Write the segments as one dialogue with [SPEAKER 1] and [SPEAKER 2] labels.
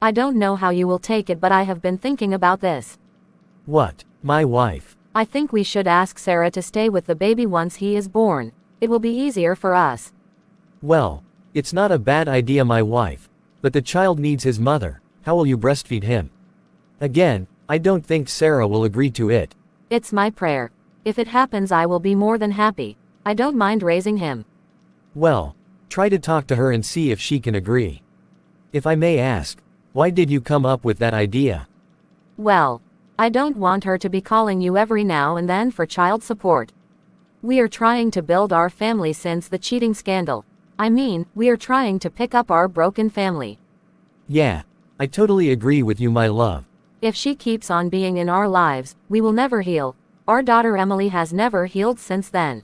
[SPEAKER 1] I don't know how you will take it, but I have been thinking about this.
[SPEAKER 2] What? My wife?
[SPEAKER 1] I think we should ask Sarah to stay with the baby once he is born. It will be easier for us.
[SPEAKER 2] Well, it's not a bad idea, my wife. But the child needs his mother. How will you breastfeed him? Again, I don't think Sarah will agree to it.
[SPEAKER 1] It's my prayer. If it happens, I will be more than happy. I don't mind raising him.
[SPEAKER 2] Well, try to talk to her and see if she can agree. If I may ask, why did you come up with that idea?
[SPEAKER 1] Well, I don't want her to be calling you every now and then for child support. We are trying to build our family since the cheating scandal. I mean, we are trying to pick up our broken family.
[SPEAKER 2] Yeah, I totally agree with you, my love.
[SPEAKER 1] If she keeps on being in our lives, we will never heal. Our daughter Emily has never healed since then.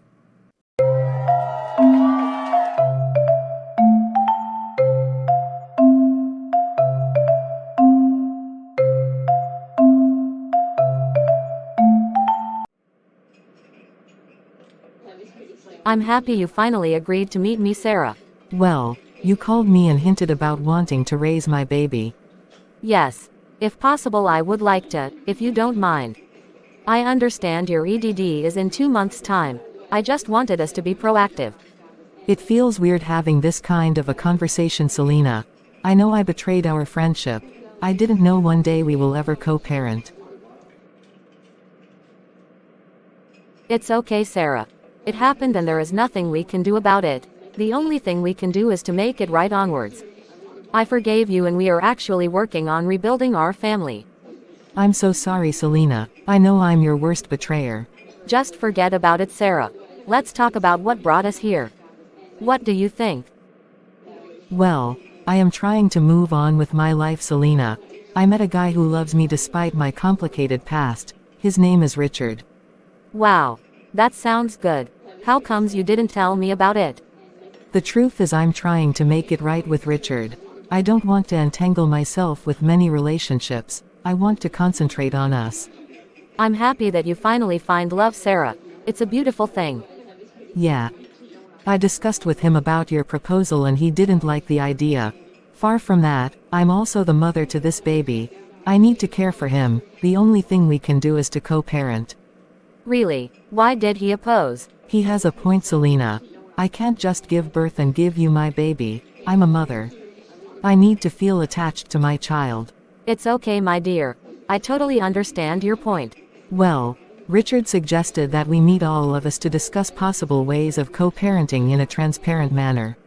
[SPEAKER 1] I'm happy you finally agreed to meet me, Sarah.
[SPEAKER 3] Well, you called me and hinted about wanting to raise my baby.
[SPEAKER 1] Yes. If possible, I would like to, if you don't mind. I understand your EDD is in 2 months' time. I just wanted us to be proactive.
[SPEAKER 3] It feels weird having this kind of a conversation, Selena. I know I betrayed our friendship. I didn't know one day we will ever co-parent.
[SPEAKER 1] It's okay, Sarah. It happened and there is nothing we can do about it. The only thing we can do is to make it right onwards. I forgave you and we are actually working on rebuilding our family.
[SPEAKER 3] I'm so sorry, Selena. I know I'm your worst betrayer.
[SPEAKER 1] Just forget about it, Sarah. Let's talk about what brought us here. What do you think?
[SPEAKER 3] Well, I am trying to move on with my life, Selena. I met a guy who loves me despite my complicated past. His name is Richard.
[SPEAKER 1] Wow. That sounds good. How comes you didn't tell me about it?
[SPEAKER 3] The truth is I'm trying to make it right with Richard. I don't want to entangle myself with many relationships. I want to concentrate on us.
[SPEAKER 1] I'm happy that you finally find love, Sarah. It's a beautiful thing.
[SPEAKER 3] Yeah. I discussed with him about your proposal and he didn't like the idea. Far from that, I'm also the mother to this baby. I need to care for him. The only thing we can do is to co-parent.
[SPEAKER 1] Really? Why did he oppose?
[SPEAKER 3] He has a point, Selena. I can't just give birth and give you my baby. I'm a mother. I need to feel attached to my child.
[SPEAKER 1] It's okay, my dear. I totally understand your point.
[SPEAKER 3] Well, Richard suggested that we meet all of us to discuss possible ways of co-parenting in a transparent manner.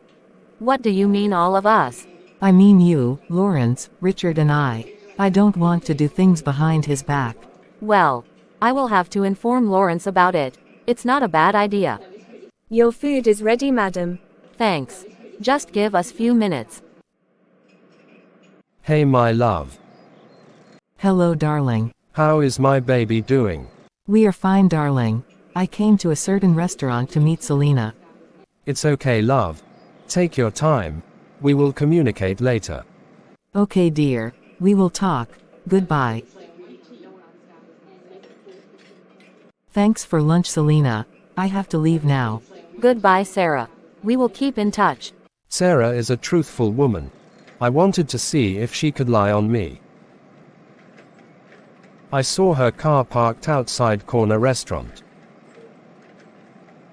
[SPEAKER 1] What do you mean, all of us?
[SPEAKER 3] I mean you, Lawrence, Richard and I. I don't want to do things behind his back.
[SPEAKER 1] Well, I will have to inform Lawrence about it. It's not a bad idea.
[SPEAKER 4] Your food is ready, madam.
[SPEAKER 1] Thanks. Just give us few minutes.
[SPEAKER 5] Hey, my love.
[SPEAKER 3] Hello, darling.
[SPEAKER 5] How is my baby doing?
[SPEAKER 3] We are fine, darling. I came to a certain restaurant to meet Selena.
[SPEAKER 5] It's okay, love. Take your time. We will communicate later.
[SPEAKER 3] Okay, dear. We will talk. Goodbye. Thanks for lunch, Selena. I have to leave now.
[SPEAKER 1] Goodbye, Sarah. We will keep in touch.
[SPEAKER 5] Sarah is a truthful woman. I wanted to see if she could lie on me. I saw her car parked outside corner restaurant.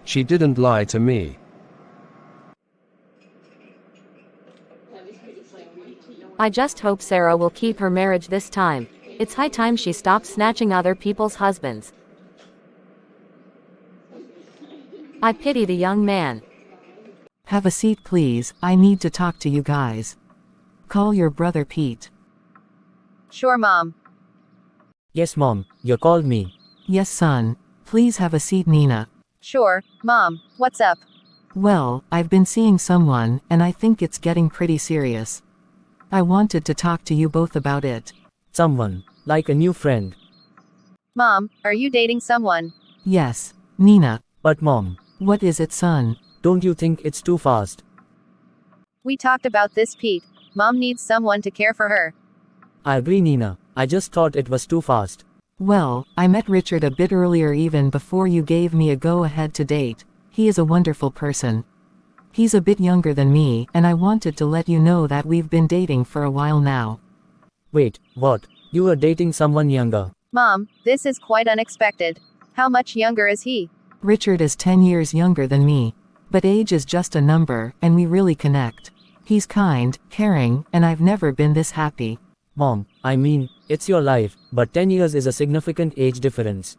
[SPEAKER 5] She didn't lie to me.
[SPEAKER 1] I just hope Sarah will keep her marriage this time. It's high time she stops snatching other people's husbands. I pity the young man.
[SPEAKER 3] Have a seat, please. I need to talk to you guys. Call your brother Pete.
[SPEAKER 6] Sure, Mom.
[SPEAKER 2] Yes, Mom, you called me.
[SPEAKER 3] Yes, son. Please have a seat, Nina.
[SPEAKER 6] Sure, Mom. What's up?
[SPEAKER 3] Well, I've been seeing someone, and I think it's getting pretty serious. I wanted to talk to you both about it.
[SPEAKER 2] Someone, like a new friend.
[SPEAKER 6] Mom, are you dating someone?
[SPEAKER 3] Yes, Nina.
[SPEAKER 2] But Mom,
[SPEAKER 3] What is it, son?
[SPEAKER 2] don't you think it's too fast?
[SPEAKER 6] We talked about this, Pete. Mom needs someone to care for her.
[SPEAKER 2] I agree, Nina. I just thought it was too fast.
[SPEAKER 3] Well, I met Richard a bit earlier, even before you gave me a go-ahead to date. He is a wonderful person. He's a bit younger than me, and I wanted to let you know that we've been dating for a while now.
[SPEAKER 7] Wait, what? You were dating someone younger?
[SPEAKER 6] Mom, this is quite unexpected. How much younger is he?
[SPEAKER 3] Richard is 10 years younger than me. But age is just a number, and we really connect. He's kind, caring, and I've never been this happy.
[SPEAKER 7] Mom, I mean, it's your life, but 10 years is a significant age difference.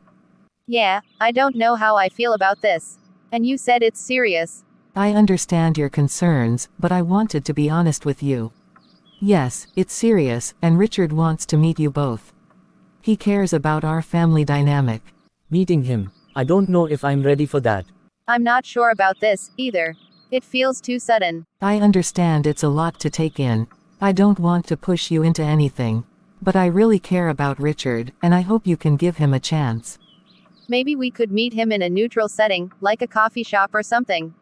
[SPEAKER 6] Yeah, I don't know how I feel about this. And you said it's serious.
[SPEAKER 3] I understand your concerns, but I wanted to be honest with you. Yes, it's serious, and Richard wants to meet you both. He cares about our family dynamic.
[SPEAKER 7] Meeting him, I don't know if I'm ready for that.
[SPEAKER 6] I'm not sure about this, either. It feels too sudden.
[SPEAKER 3] I understand it's a lot to take in. I don't want to push you into anything. But I really care about Richard, and I hope you can give him a chance.
[SPEAKER 6] Maybe we could meet him in a neutral setting, like a coffee shop or something.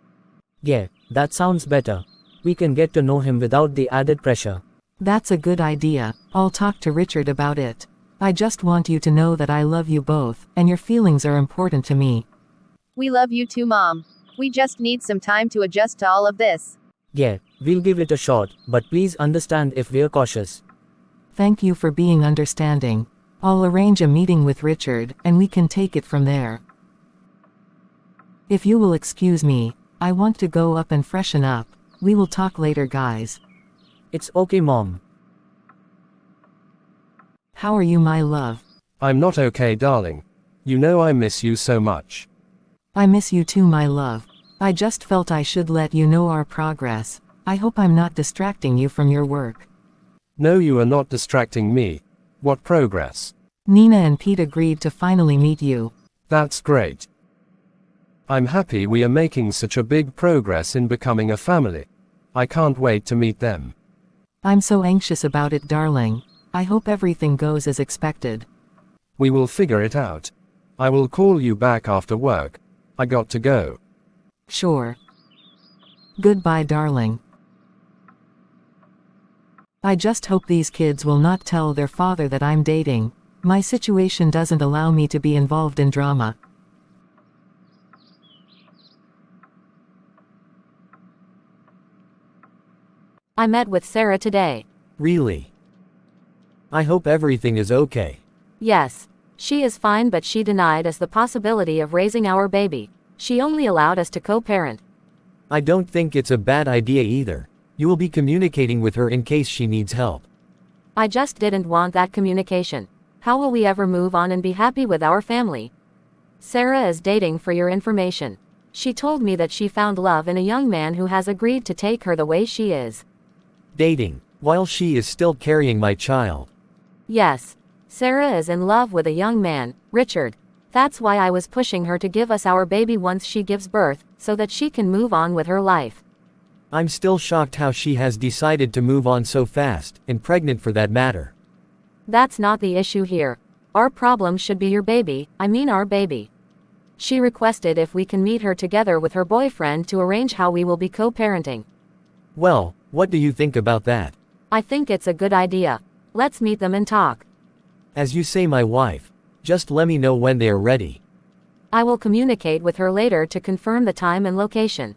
[SPEAKER 7] Yeah, that sounds better. We can get to know him without the added pressure.
[SPEAKER 3] That's a good idea. I'll talk to Richard about it. I just want you to know that I love you both, and your feelings are important to me.
[SPEAKER 6] We love you too, Mom. We just need some time to adjust to all of this.
[SPEAKER 7] Yeah, we'll give it a shot, but please understand if we're cautious.
[SPEAKER 3] Thank you for being understanding. I'll arrange a meeting with Richard, and we can take it from there. If you will excuse me, I want to go up and freshen up. We will talk later, guys.
[SPEAKER 7] It's okay, Mom.
[SPEAKER 3] How are you, my love?
[SPEAKER 5] I'm not okay, darling. You know I miss you so much.
[SPEAKER 3] I miss you too, my love. I just felt I should let you know our progress. I hope I'm not distracting you from your work.
[SPEAKER 5] No, you are not distracting me. What progress?
[SPEAKER 3] Nina and Pete agreed to finally meet you.
[SPEAKER 5] That's great. I'm happy we are making such a big progress in becoming a family. I can't wait to meet them.
[SPEAKER 3] I'm so anxious about it, darling. I hope everything goes as expected.
[SPEAKER 5] We will figure it out. I will call you back after work. I got to go.
[SPEAKER 3] Sure. Goodbye, darling. I just hope these kids will not tell their father that I'm dating. My situation doesn't allow me to be involved in drama.
[SPEAKER 1] I met with Sarah today.
[SPEAKER 2] Really? I hope everything is okay.
[SPEAKER 1] Yes. She is fine, but she denied us the possibility of raising our baby. She only allowed us to co-parent.
[SPEAKER 2] I don't think it's a bad idea either. You will be communicating with her in case she needs help.
[SPEAKER 1] I just didn't want that communication. How will we ever move on and be happy with our family? Sarah is dating, for your information. She told me that she found love in a young man who has agreed to take her the way she is.
[SPEAKER 2] Dating, while she is still carrying my child.
[SPEAKER 1] Yes. Sarah is in love with a young man, Richard. That's why I was pushing her to give us our baby once she gives birth, so that she can move on with her life.
[SPEAKER 2] I'm still shocked how she has decided to move on so fast, and pregnant for that matter.
[SPEAKER 1] That's not the issue here. Our problem should be your baby, I mean our baby. She requested if we can meet her together with her boyfriend to arrange how we will be co-parenting.
[SPEAKER 2] Well, what do you think about that?
[SPEAKER 1] I think it's a good idea. Let's meet them and talk.
[SPEAKER 2] As you say, my wife. Just let me know when they are ready.
[SPEAKER 1] I will communicate with her later to confirm the time and location.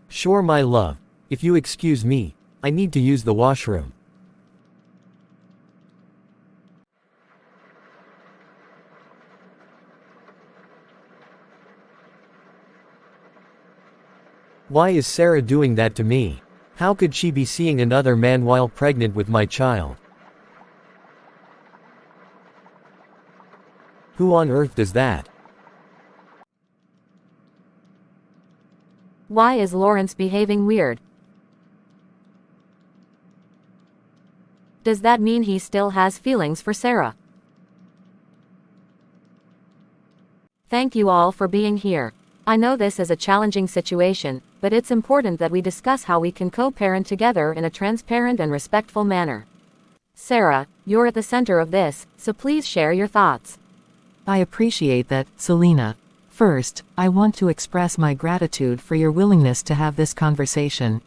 [SPEAKER 2] Sure, my love. If you excuse me, I need to use the washroom. Why is Sarah doing that to me? How could she be seeing another man while pregnant with my child? Who on earth does that?
[SPEAKER 1] Why is Lawrence behaving weird? Does that mean he still has feelings for Sarah? Thank you all for being here. I know this is a challenging situation, but it's important that we discuss how we can co-parent together in a transparent and respectful manner. Sarah, you're at the center of this, so please share your thoughts.
[SPEAKER 3] I appreciate that, Selena. First, I want to express my gratitude for your willingness to have this conversation.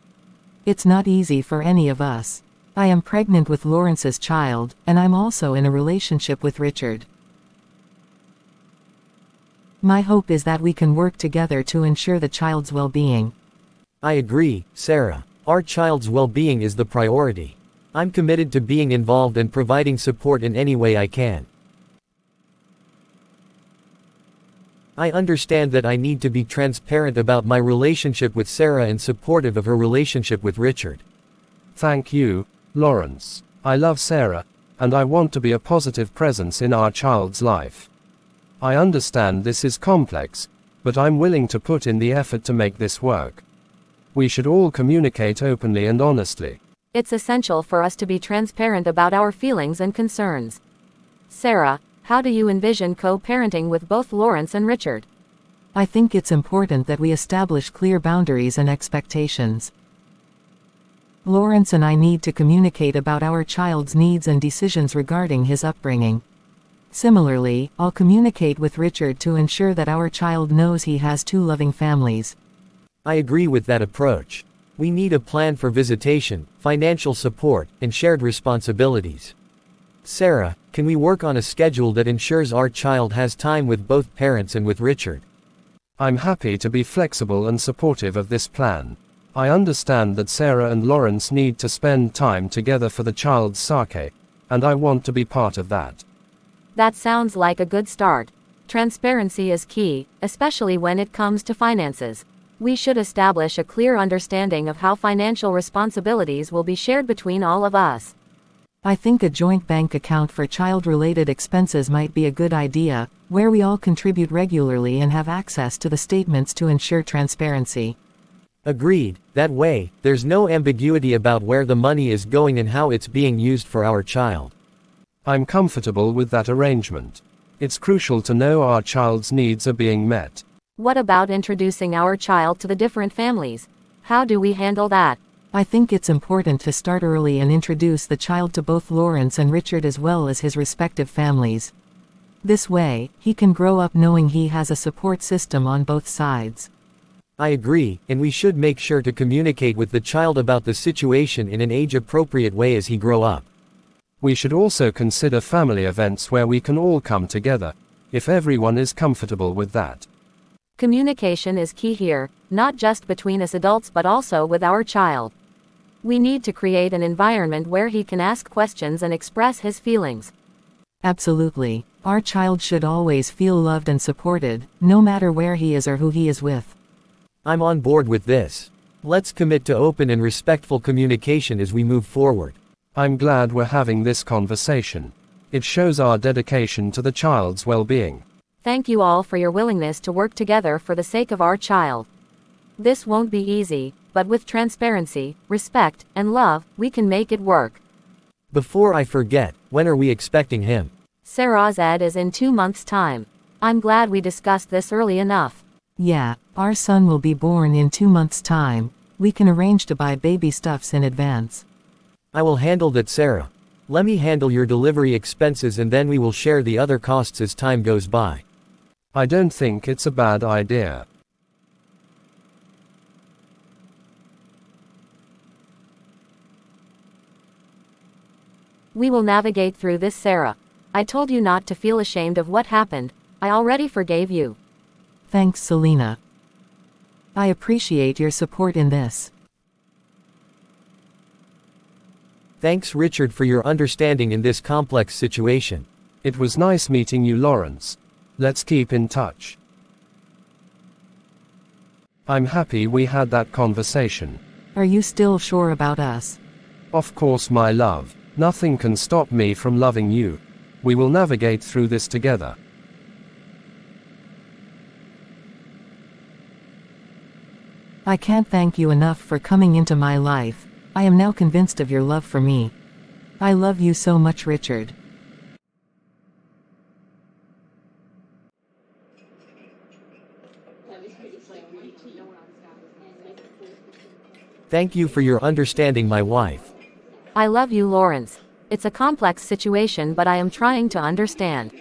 [SPEAKER 3] It's not easy for any of us. I am pregnant with Lawrence's child, and I'm also in a relationship with Richard. My hope is that we can work together to ensure the child's well-being.
[SPEAKER 2] I agree, Sarah. Our child's well-being is the priority. I'm committed to being involved and providing support in any way I can. I understand that I need to be transparent about my relationship with Sarah and supportive of her relationship with Richard.
[SPEAKER 5] Thank you, Lawrence. I love Sarah, and I want to be a positive presence in our child's life. I understand this is complex, but I'm willing to put in the effort to make this work. We should all communicate openly and honestly.
[SPEAKER 1] It's essential for us to be transparent about our feelings and concerns. Sarah, how do you envision co-parenting with both Lawrence and Richard?
[SPEAKER 3] I think it's important that we establish clear boundaries and expectations. Lawrence and I need to communicate about our child's needs and decisions regarding his upbringing. Similarly, I'll communicate with Richard to ensure that our child knows he has two loving families.
[SPEAKER 2] I agree with that approach. We need a plan for visitation, financial support, and shared responsibilities. Sarah, can we work on a schedule that ensures our child has time with both parents and with Richard?
[SPEAKER 5] I'm happy to be flexible and supportive of this plan. I understand that Sarah and Lawrence need to spend time together for the child's sake, and I want to be part of that.
[SPEAKER 1] That sounds like a good start. Transparency is key, especially when it comes to finances. We should establish a clear understanding of how financial responsibilities will be shared between all of us.
[SPEAKER 3] I think a joint bank account for child-related expenses might be a good idea, where we all contribute regularly and have access to the statements to ensure transparency.
[SPEAKER 2] Agreed. That way, there's no ambiguity about where the money is going and how it's being used for our child.
[SPEAKER 5] I'm comfortable with that arrangement. It's crucial to know our child's needs are being met.
[SPEAKER 1] What about introducing our child to the different families? How do we handle that?
[SPEAKER 3] I think it's important to start early and introduce the child to both Lawrence and Richard as well as his respective families. This way, he can grow up knowing he has a support system on both sides.
[SPEAKER 2] I agree, and we should make sure to communicate with the child about the situation in an age-appropriate way as he grows up.
[SPEAKER 5] We should also consider family events where we can all come together, if everyone is comfortable with that.
[SPEAKER 1] Communication is key here, not just between us adults but also with our child. We need to create an environment where he can ask questions and express his feelings.
[SPEAKER 3] Absolutely. Our child should always feel loved and supported, no matter where he is or who he is with.
[SPEAKER 2] I'm on board with this. Let's commit to open and respectful communication as we move forward.
[SPEAKER 5] I'm glad we're having this conversation. It shows our dedication to the child's well-being.
[SPEAKER 1] Thank you all for your willingness to work together for the sake of our child. This won't be easy, but with transparency, respect, and love, we can make it work.
[SPEAKER 2] Before I forget, when are we expecting him?
[SPEAKER 1] Sarah's Ed is in 2 months' time. I'm glad we discussed this early enough.
[SPEAKER 3] Yeah, our son will be born in 2 months' time. We can arrange to buy baby stuffs in advance.
[SPEAKER 2] I will handle that, Sarah. Let me handle your delivery expenses and then we will share the other costs as time goes by.
[SPEAKER 5] I don't think it's a bad idea.
[SPEAKER 1] We will navigate through this, Sarah. I told you not to feel ashamed of what happened. I already forgave you.
[SPEAKER 3] Thanks, Selena. I appreciate your support in this.
[SPEAKER 2] Thanks, Richard, for your understanding in this complex situation.
[SPEAKER 5] It was nice meeting you, Lawrence. Let's keep in touch. I'm happy we had that conversation.
[SPEAKER 3] Are you still sure about us?
[SPEAKER 5] Of course, my love. Nothing can stop me from loving you. We will navigate through this together.
[SPEAKER 3] I can't thank you enough for coming into my life. I am now convinced of your love for me. I love you so much, Richard.
[SPEAKER 2] Thank you for your understanding, my wife.
[SPEAKER 1] I love you, Lawrence. It's a complex situation, but I am trying to understand.